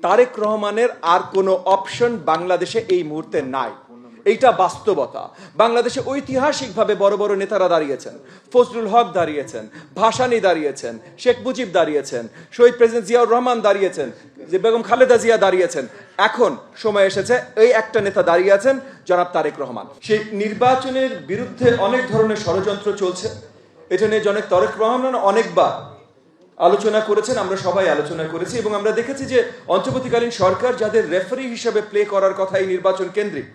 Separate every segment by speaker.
Speaker 1: তারেক রহমানের আর কোনো অপশন বাংলাদেশে এই মুহূর্তে নাই। এইটা বাস্তবতা। বাংলাদেশে ঐতিহাসিকভাবে বড় বড় নেতারা দাঁড়িয়েছেন, ফজলুল হক দাঁড়িয়েছেন, ভাসানী দাঁড়িয়েছেন, শেখ মুজিব দাঁড়িয়েছেন, শহীদ প্রেসিডেন্ট জিয়াউর রহমান দাঁড়িয়েছেন, যে বেগম খালেদা জিয়া দাঁড়িয়েছেন। এখন সময় এসেছে এই একটা নেতা দাঁড়িয়ে আছেন, জনাব তারেক রহমান। সেই নির্বাচনের বিরুদ্ধে অনেক ধরনের ষড়যন্ত্র চলছে। এটা নিয়ে জনাব তারেক রহমান অনেকবার আলোচনা করেছেন, আমরা সবাই আলোচনা করেছি এবং আমরা দেখেছি যে অন্তর্বর্তীকালীন সরকার যাদের রেফারি হিসেবে প্লে করার কথা এই নির্বাচন কেন্দ্রিক,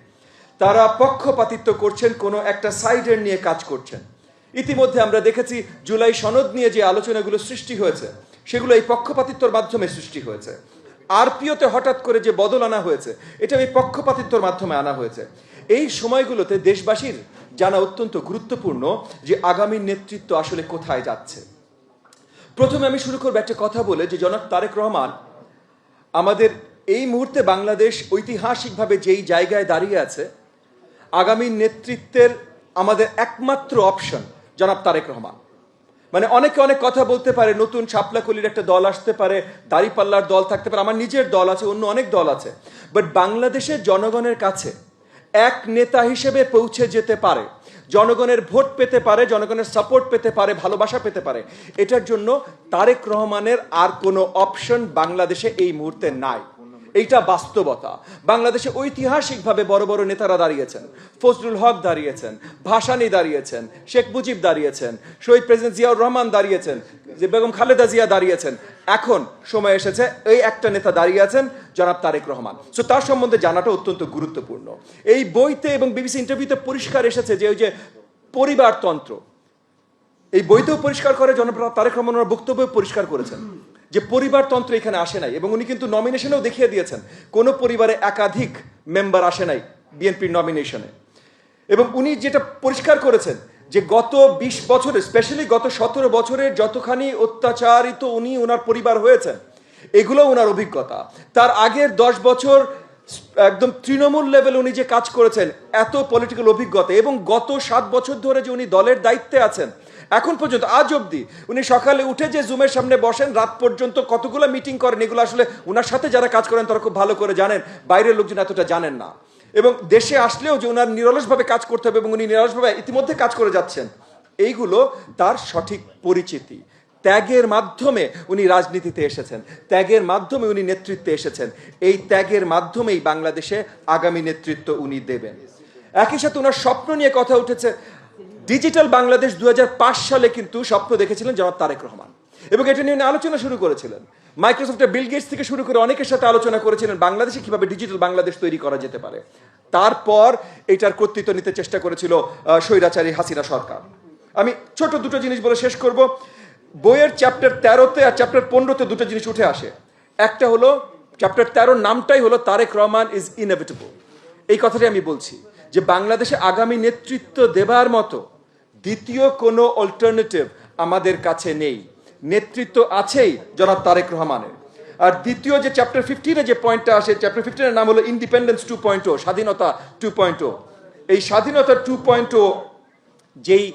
Speaker 1: তারা পক্ষপাতিত্ব করছেন, কোনো একটা সাইডের নিয়ে কাজ করছেন। ইতিমধ্যে আমরা দেখেছি জুলাই সনদ নিয়ে যে আলোচনাগুলো সৃষ্টি হয়েছে সেগুলো এই পক্ষপাতিত্বর মাধ্যমে সৃষ্টি হয়েছে। আরপিওতে হঠাৎ করে যে বদল আনা হয়েছে এটা এই পক্ষপাতিত্বর মাধ্যমে আনা হয়েছে। এই সময়গুলোতে দেশবাসীর জানা অত্যন্ত গুরুত্বপূর্ণ যে আগামী নেতৃত্ব আসলে কোথায় যাচ্ছে। প্রথমে আমি শুরু করবো একটা কথা বলে যে জনাব তারেক রহমান আমাদের এই মুহূর্তে বাংলাদেশ ঐতিহাসিকভাবে যেই জায়গায় দাঁড়িয়ে আছে, আগামী নেতৃত্বের আমাদের একমাত্র অপশন জনাব তারেক রহমান। মানে অনেকে অনেক কথা বলতে পারে, নতুন শাপলাকলির একটা দল আসতে পারে, দাড়িপাল্লার দল থাকতে পারে, আমার নিজের দল আছে, অন্য অনেক দল আছে, বাট বাংলাদেশের জনগণের কাছে এক নেতা হিসেবে পৌঁছে যেতে পারে, জনগণের ভোট পেতে পারে, জনগণের সাপোর্ট পেতে পারে, ভালোবাসা পেতে পারে, এটার জন্য তারেক রহমানের আর কোনো অপশন বাংলাদেশে এই মুহূর্তে নাই। এইটা বাস্তবতা। বাংলাদেশে ঐতিহাসিকভাবে বড় বড় নেতারা দাঁড়িয়েছেন, ফজলুল হক দাঁড়িয়েছেন, ভাসানী দাঁড়িয়েছেন, শেখ মুজিব দাঁড়িয়েছেন, শহীদ প্রেসিডেন্ট জিয়াউর রহমান দাঁড়িয়েছেন, যে বেগম খালেদা জিয়া দাঁড়িয়েছেন। এখন সময় এসেছে এই একটা নেতা দাঁড়িয়ে আছেন, জনাব তারেক রহমান। সো তার সম্বন্ধে জানাটা অত্যন্ত গুরুত্বপূর্ণ। এই বইতে এবং বিবিসি ইন্টারভিউতে পরিষ্কার এসেছে যে ওই যে পরিবারতন্ত্র, এই বইতেও পরিষ্কার করে, জনাব তারেক রহমান ওনার বক্তব্যও পরিষ্কার করেছেন যে পরিবারতন্ত্র এখানে আসে নাই। এবং উনি কিন্তু নমিনেশনেও দেখিয়ে দিয়েছেন কোনো পরিবারে একাধিক মেম্বার আসে নাই বিএনপির নমিনেশনে। এবং উনি যেটা পরিষ্কার করেছেন যে গত 20 বছরে, স্পেশালি গত 17 বছরের যতখানি অত্যাচারিত উনি ওনার পরিবার হয়েছেন, এগুলো ওনার অভিজ্ঞতা। তার আগের 10 বছর একদম তৃণমূল লেভেল উনি যে কাজ করেছেন, এত পলিটিক্যাল অভিজ্ঞতা, এবং গত 7 বছর ধরে যে উনি দলের দায়িত্বে আছেন, এখন পর্যন্ত আজ অবধি উনি সকালে উঠে যে জুমের সামনে বসেন, রাত পর্যন্ত কতগুলো মিটিং করেন, এগুলো আসলে ওনার সাথে যারা কাজ করেন তারা খুব ভালো করে জানেন, বাইরের লোকজন এতটা জানেন না। এবং দেশে আসলেও যে ওনার নিরলসভাবে কাজ করতে হবে এবং উনি নিরলসভাবে ইতিমধ্যে কাজ করে যাচ্ছেন, এইগুলো তার সঠিক পরিচিতি। ত্যাগের মাধ্যমে উনি রাজনীতিতে এসেছেন, ত্যাগের মাধ্যমে উনি নেতৃত্বে এসেছেন, এই ত্যাগের মাধ্যমেই বাংলাদেশে আগামী নেতৃত্ব উনি দেবেন। একই সাথে ওনার স্বপ্ন নিয়ে কথা উঠেছে। ডিজিটাল বাংলাদেশ 2005 সালে কিন্তু স্বপ্ন দেখেছিলেন জনাব তারেক রহমান, এবং এটা নিয়ে আলোচনা শুরু করেছিলেন। মাইক্রোসফটের বিল গেটস থেকে শুরু করে অনেকের সাথে আলোচনা করেছিলেন বাংলাদেশে কিভাবে ডিজিটাল বাংলাদেশ তৈরি করা যেতে পারে। তারপর এটার কর্তৃত্ব নিতে চেষ্টা করেছিল স্বৈরাচারী হাসিনা সরকার। আমি ছোট দুটো জিনিস বলে শেষ করব। বইয়ের চ্যাপ্টার 13-তে আর চ্যাপ্টার 15-তে দুটো জিনিস উঠে আসে। একটা হলো চ্যাপ্টার 13 নামটাই হলো তারেক রহমান ইজ ইনএভিটেবল। এই কথাটাই আমি বলছি যে বাংলাদেশে আগামী নেতৃত্ব দেবার মতো দ্বিতীয় কোনো অল্টারনেটিভ আমাদের কাছে নেই। নেতৃত্ব আছেই জনাব তারেক রহমানের। আর দ্বিতীয় যে চ্যাপ্টার 15-এ যে পয়েন্টটা আসে, চ্যাপ্টার 15-এর নাম হলো ইন্ডিপেন্ডেন্স 2.0, স্বাধীনতা 2.0। এই স্বাধীনতা 2.0, যেই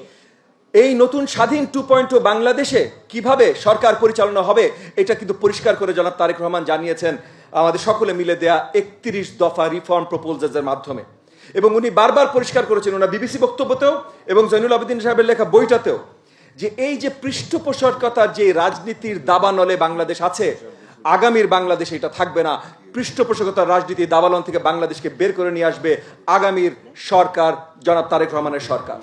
Speaker 1: এই নতুন স্বাধীন 2.0 বাংলাদেশে কিভাবে সরকার পরিচালনা হবে, এটা কিন্তু পরিষ্কার করে জনাব তারেক রহমান জানিয়েছেন আমাদের সকলে মিলে দেয়া 31 দফা রিফর্ম প্রপোজালসের মাধ্যমে। এবং উনি বারবার পরিষ্কার করেছেন ওনার বিবিসি বক্তব্যতেও এবং জয়নুল আবেদিন সাহেবের লেখা বইটাতেও, যে এই যে পৃষ্ঠপোষকতার যে রাজনীতির দাবানলে বাংলাদেশ আছে, আগামীর বাংলাদেশ এটা থাকবে না। পৃষ্ঠপোষকতার রাজনীতি দাবানল থেকে বাংলাদেশকে বের করে নিয়ে আসবে আগামীর সরকার, জনাব তারেক রহমানের সরকার।